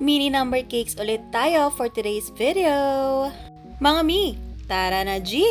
Mini number cakes ulit tayo for today's video. Mga mi, tara na G!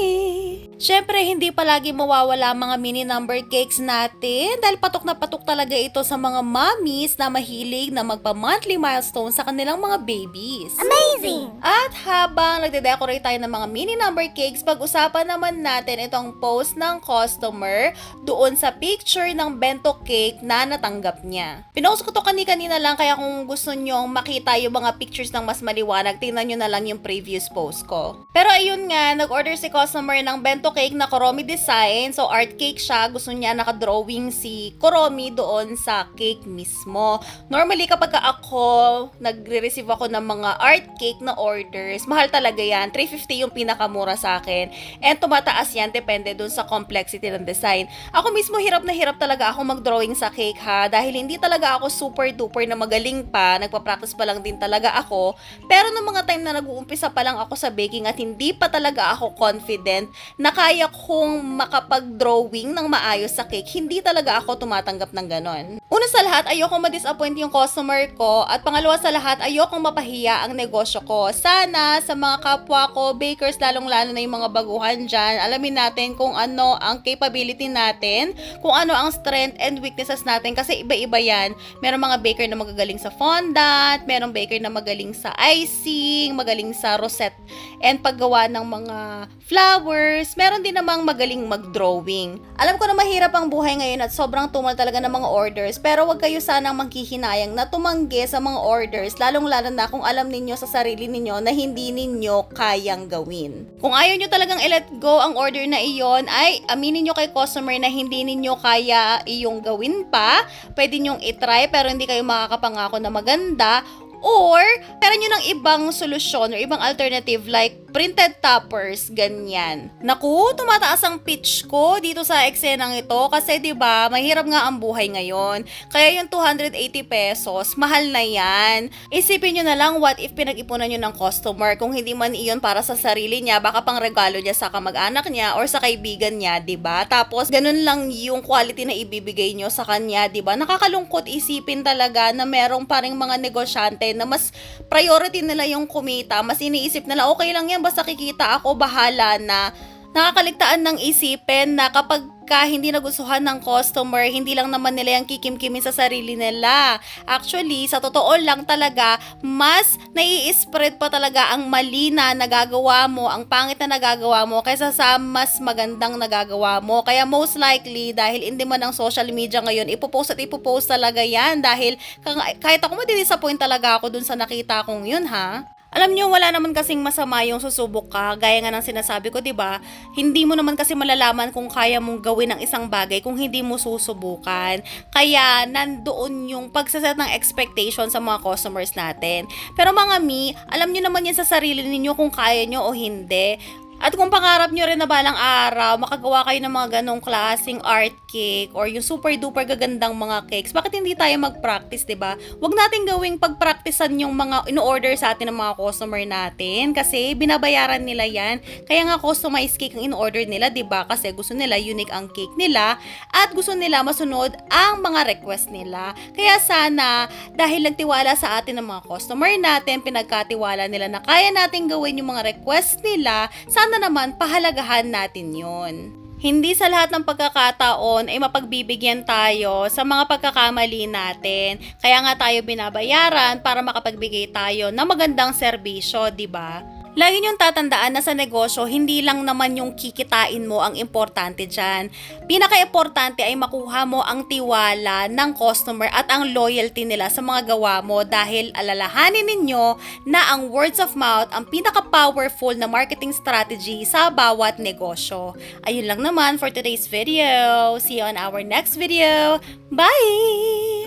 Syempre, hindi palagi mawawala mga mini number cakes natin dahil patok na patok talaga ito sa mga mommies na mahilig na magpa-monthly milestone sa kanilang mga babies. Amazing! At habang nagde-decorate tayo ng mga mini number cakes, pag-usapan naman natin itong post ng customer doon sa picture ng bento cake na natanggap niya. Pinost ko to kanina lang, kaya kung gusto nyong makita yung mga pictures ng mas maliwanag, tingnan nyo na lang yung previous post ko. Pero ayun nga, nag-order si customer ng bento cake na Kuromi design. So art cake siya, gusto niya nakadrawing si Kuromi doon sa cake mismo. Normally kapag ako nagre-receive ako ng mga art cake na orders, mahal talaga yan. 350 yung pinakamura sa akin. And tumataas yan, depende dun sa complexity ng design. Ako mismo hirap na hirap talaga ako mag-drawing sa cake ha, dahil hindi talaga ako super duper na magaling pa. Nagpa-practice pa lang din talaga ako. Pero nung mga time na nag-uumpisa pa lang ako sa baking at hindi pa talaga ako confident na kaya kong makapag-drawing ng maayos sa cake, hindi talaga ako tumatanggap ng ganon. Una sa lahat, ayokong ma-disappoint yung customer ko, at pangalawa sa lahat, ayokong mapahiya ang negosyo ko. Sana sa mga kapwa ko, bakers, lalong-lalo na yung mga baguhan dyan, alamin natin kung ano ang capability natin, kung ano ang strength and weaknesses natin, kasi iba-iba yan. Merong mga baker na magagaling sa fondant, merong baker na magaling sa icing, magaling sa rosette and paggawa ng mga flowers, meron din namang magaling mag-drawing. Alam ko na mahirap ang buhay ngayon at sobrang tumal talaga ng mga orders, pero wag kayo sanang manghihinayang na tumanggi sa mga orders, lalong-lalo na kung alam ninyo sa sarili ninyo na hindi ninyo kayang gawin. Kung ayaw nyo talagang i-let go ang order na iyon, ay aminin nyo kay customer na hindi ninyo kaya iyong gawin pa, pwede nyong itry pero hindi kayo makakapangako na maganda. Or, meron nyo ng ibang solusyon or ibang alternative like printed toppers, ganyan. Naku, tumataas ang pitch ko dito sa eksenang ito kasi 'di ba, mahirap nga ang buhay ngayon. Kaya yung 280 pesos, mahal na yan. Isipin nyo na lang, what if pinag-ipunan nyo ng customer, kung hindi man iyon para sa sarili niya, baka pang regalo niya sa kamag-anak niya or sa kaibigan niya, 'di ba? Tapos ganun lang yung quality na ibibigay nyo sa kanya, 'di ba? Nakakalungkot isipin talaga na merong paring mga negosyante na mas priority nila yung kumita, mas iniisip nila okay lang yan, basta kikita ako, bahala na. Nakakaligtaan ng isipin na kapag hindi nagustuhan ng customer, hindi lang naman nila yung kikimkimin sa sarili nila. Actually, sa totoo lang talaga, mas nai-spread pa talaga ang mali na nagagawa mo, ang pangit na nagagawa mo, kaysa sa mas magandang nagagawa mo. Kaya most likely, dahil hindi man ang social media ngayon, ipopost at ipopost talaga yan. Dahil kahit ako madidisappoint talaga ako dun sa nakita kong yun ha. Alam nyo, wala naman kasing masama yung susubok ka, gaya nga ng sinasabi ko, 'di ba? Hindi mo naman kasi malalaman kung kaya mong gawin ang isang bagay kung hindi mo susubukan. Kaya nandoon yung pagsaset ng expectation sa mga customers natin. Pero mga mi, alam nyo naman yan sa sarili ninyo kung kaya nyo o hindi. At kung pangarap nyo rin na balang araw, makagawa kayo ng mga ganong klaseng art cake or yung super duper gagandang mga cakes, bakit hindi tayo mag-practice, diba? Huwag natin gawing pag-practicean yung mga in-order sa atin ng mga customer natin kasi binabayaran nila yan. Kaya nga customized cake ang in-order nila, diba? Kasi gusto nila unique ang cake nila at gusto nila masunod ang mga request nila. Kaya sana, dahil nagtiwala sa atin ng mga customer natin, pinagkatiwala nila na kaya natin gawin yung mga request nila, sana naman pahalagahan natin yun. Hindi sa lahat ng pagkakataon ay mapagbibigyan tayo sa mga pagkakamali natin. Kaya nga tayo binabayaran para makapagbigay tayo ng magandang serbisyo, di ba? Lagi niyong tatandaan na sa negosyo, hindi lang naman yung kikitain mo ang importante dyan. Pinaka-importante ay makuha mo ang tiwala ng customer at ang loyalty nila sa mga gawa mo dahil alalahanin ninyo na ang words of mouth ang pinaka-powerful na marketing strategy sa bawat negosyo. Ayun lang naman for today's video. See you on our next video. Bye!